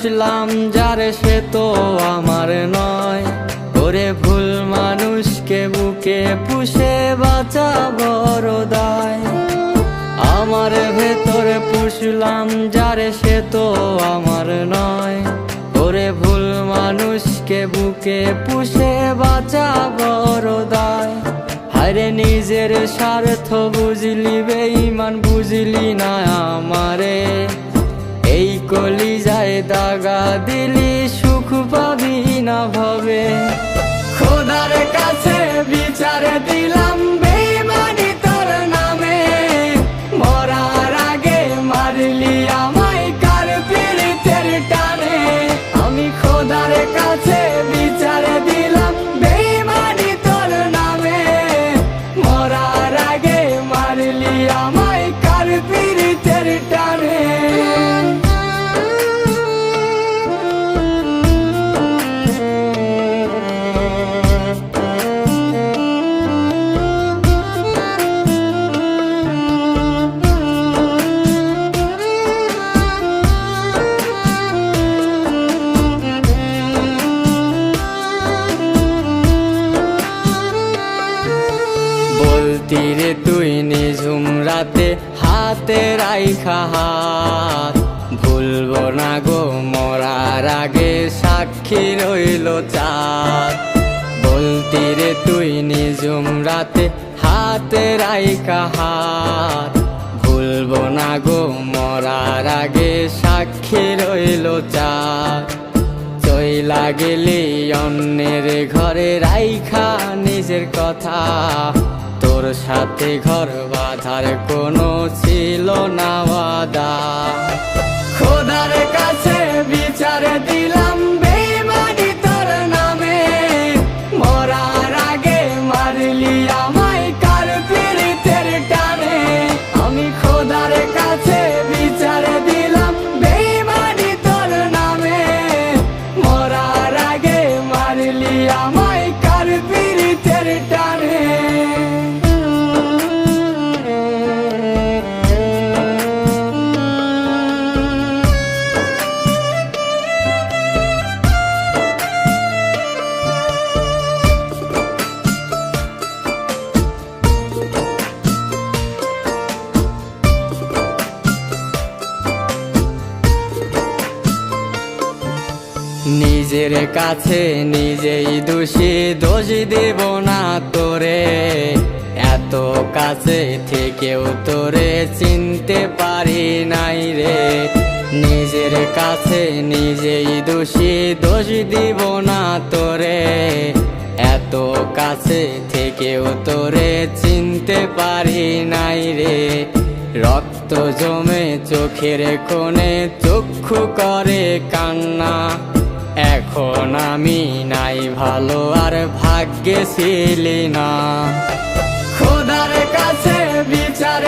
পুষলাম যারে সে তো আমার নয়। ওরে ভুল মানুষকে বুকে পুষে বাঁচা বড় দায়। আমার ভেতরে পুষলাম যারে সে তো আমার নয়। ওরে ভুল মানুষকে বুকে পুষে বাঁচা বড় দায়। হায়রে নিজের স্বার্থ বুঝলি বেঈমান বুঝলি না আমারে। এই কলিজায় দাগা দিলি সুখ পাবি না ভাবে। খোদার কাছে বিচার দিলাম বেঈমানি তোর নামে। মরার আগে মারলি আমায় কার পীড়িতের টানে। আমি খোদার কাছে বিচার দিলাম বেঈমানি তোর নামে। মরার আগে মারলি আমায় কার পীড়িতের টানে। বলতিরে তুই নিঝুম রাতে হাতে রাইখা হাত। ভুলবো না গো মরার আগে সাক্ষী রইল চাঁদ। বলতিরে তুই নিঝুম রাতে হাতে রাইখা হাত। ভুলবো না গো মরার আগে সাক্ষী রইল চাঁদ। চইলা গেলি অন্যের ঘরে রাইখা নিজের কথা। তোর সাথে ঘর বাঁধার কোনো ছিল না ওয়াদা। খোদার কাছে বিচার দিলাম বেঈমানি তোর নামে। মরার আগে মারলি আমায় কার পীড়িতের টানে। আমি খোদার কাছে বিচার দিলাম বেঈমানি তোর নামে। মরার আগে মারলি আমায় কার পীড়িতের টানে। নিজের কাছে নিজেই দোষী দোষ দেব না তোরে। এত কাছে থেকেও তোরে চিনতে পারি নাই রে। নিজের কাছে নিজেই দোষী দোষ দিব না তোরে। এত কাছে থেকেও তোরে চিনতে পারি নাই রে। রক্ত জমে চোখের কোণে চক্ষু করে কান্না। এখন আমি নাই ভালো আর ভাগ্যে ছিলি না। খোদার কাছে বিচার